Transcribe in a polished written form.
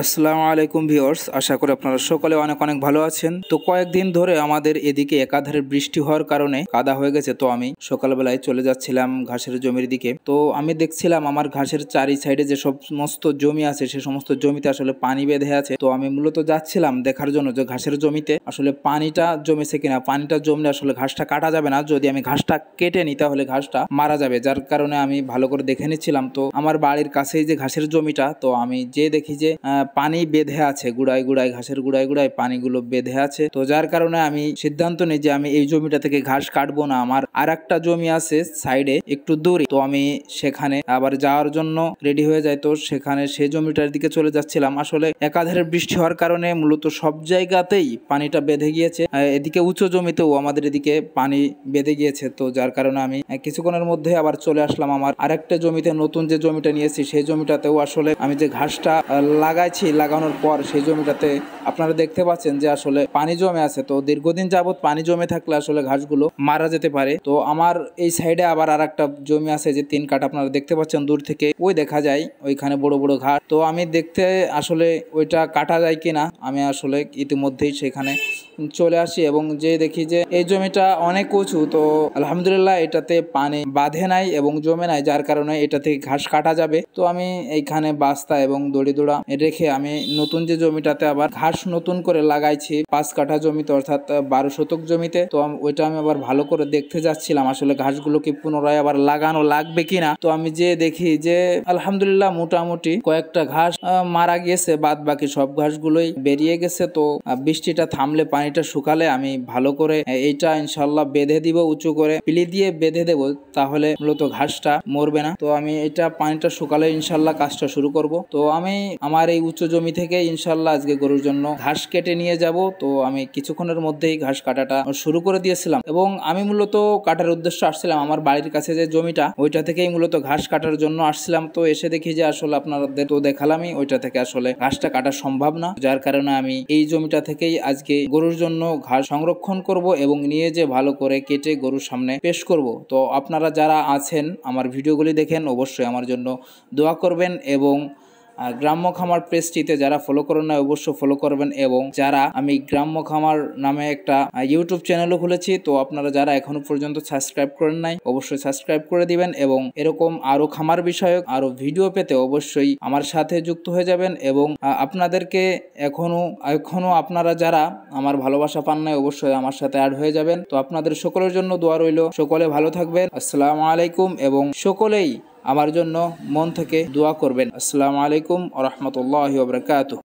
আসসালামু আলাইকুম ভিউয়ার্স, আশা করি আপনারা সকলে অনেক অনেক ভালো আছেন। তো কয়েকদিন ধরে আমাদের এদিকে একাধারে বৃষ্টি হওয়ার কারণে কাদা হয়ে গেছে। তো আমি সকালবেলায় চলে যাচ্ছিলাম ঘাসের জমির দিকে। তো আমি দেখছিলাম আমার ঘাসের চারি সাইডে যে সমস্ত জমি আছে সে সমস্ত জমিতে আসলে পানি বেঁধে আছে। তো আমি মূলত যাচ্ছিলাম দেখার জন্য যে ঘাসের জমিতে আসলে পানিটা জমেছে কিনা। পানিটা জমলে আসলে ঘাসটা কাটা যাবে না, যদি আমি ঘাসটা কেটে নিই তাহলে ঘাসটা মারা যাবে, যার কারণে আমি ভালো করে দেখে নিচ্ছিলাম। তো আমার বাড়ির কাছেই যে ঘাসের জমিটা, তো আমি যে দেখি যে পানি বেঁধে আছে, গুড়ায় গুড়ায় ঘাসের গুড়ায় গুড়ায় পানিগুলো বেঁধে আছে। তো যার কারণে আমি সিদ্ধান্ত নিই যে আমি এই জমিটা থেকে ঘাস কাটবো না। আমার আর একটা জমি আছে সাইডে একটু দূরে, তো আমি সেখানে আবার যাওয়ার জন্য রেডি হয়ে যাই। তো সেখানে সেই জমিটার দিকে চলে যাচ্ছিলাম। আসলে একাধারে বৃষ্টি হওয়ার কারণে মূলত সব জায়গাতেই পানিটা বেঁধে গিয়েছে। এদিকে উঁচু জমিতেও আমাদের এদিকে পানি বেঁধে গিয়েছে। তো যার কারণে আমি কিছুক্ষণের মধ্যে আবার চলে আসলাম আমার আরেকটা জমিতে। নতুন যে জমিটা নিয়েছি সেই জমিটাতেও আসলে আমি যে ঘাসটা লাগানোর পর সেই জমিটাতে আপনারা দেখতে পাচ্ছেন যে আসলে পানি জমে আছে। তো দীর্ঘদিন যাবত পানি জমে থাকলে আসলে ঘাসগুলো মারা যেতে পারে। তো আমার এই সাইডে আবার আর একটা জমি আছে যে 3 কাঠা, আপনারা দেখতে পাচ্ছেন দূর থেকে ওই দেখা যায় ওইখানে বড় বড় ঘাস। তো আমি দেখতে আসলে ওইটা কাটা যায় কিনা আমি আসলে ইতিমধ্যেই সেখানে চলে আসি এবং যে দেখি যে এই জমিটা অনেক উঁচু। তো আলহামদুলিল্লাহ এটাতে পানি বাঁধে নাই এবং জমে নাই, যার কারণে এটা থেকে ঘাস কাটা যাবে। তো আমি এইখানে বাস্তা এবং দড়ি দোড়া রেখে আমি নতুন যে জমিটাতে আবার ঘাস নতুন করে লাগাইছি 5 কাঠা জমিতে, অর্থাৎ 12 শতক জমিতে। তো ওইটা আমি আবার ভালো করে দেখতে যাচ্ছিলাম আসলে ঘাসগুলো কি পুনরায় আবার লাগানো লাগবে কিনা। তো আমি যে দেখি যে আলহামদুলিল্লাহ মোটামুটি কয়েকটা ঘাস মারা গিয়েছে, বাদ বাকি সব ঘাসগুলোই বেরিয়ে গেছে। তো বৃষ্টিটা থামলে পানিটা শুকালে আমি ভালো করে এইটা ইনশাল্লাহ বেঁধে দিব, উঁচু করে পিলি দিয়ে বেঁধে দেব, তাহলে মূলত ঘাসটা মরবে না। তো আমি এটা পানিটা শুকালে ইনশাল্লাহ কাজটা শুরু করব। তো আমি আমার এই উঁচু জমি থেকে ইনশাল্লাহ আজকে গরুর জন্য ঘাস কেটে নিয়ে যাব। তো আমি কিছুক্ষণের মধ্যেই ঘাস কাটাটা শুরু করে দিয়েছিলাম এবং আমি মূলত কাটার উদ্দেশ্য আসছিলাম আমার বাড়ির কাছে যে জমিটা ওইটা থেকেই মূলত ঘাস কাটার জন্য আসছিলাম। তো এসে দেখি যে আসলে আপনাদের তো দেখালামই ওইটা থেকে আসলে ঘাসটা কাটা সম্ভব না, যার কারণে আমি এই জমিটা থেকেই আজকে গরুর জন্য ঘাস সংরক্ষণ করব এবং নিয়ে যে ভালো করে কেটে গরুর সামনে পেশ করব। তো আপনারা যারা আছেন আমার ভিডিওগুলি দেখেন অবশ্যই আমার জন্য দোয়া করবেন এবং গ্রাম্য খামার পেজটিতে যারা ফলো করেন না অবশ্যই ফলো করবেন। এবং যারা আমি গ্রাম্য খামার নামে একটা ইউটিউব চ্যানেলও খুলেছি, তো আপনারা যারা এখনো পর্যন্ত সাবস্ক্রাইব করেন নাই অবশ্যই সাবস্ক্রাইব করে দিবেন এবং এরকম আরো খামার বিষয়ক আরো ভিডিও পেতে অবশ্যই আমার সাথে যুক্ত হয়ে যাবেন। এবং আপনাদেরকে এখনো আপনারা যারা আমার ভালোবাসা পান নাই অবশ্যই আমার সাথে অ্যাড হয়ে যাবেন। তো আপনাদের সকলের জন্য দোয়া রইল, সকলে ভালো থাকবেন। আসসালামু আলাইকুম এবং সকলেই আমার জন্য মন থেকে দোয়া করবেন। আসসালামু আলাইকুম ওয়া রাহমাতুল্লাহি ওয়া বারাকাতুহু।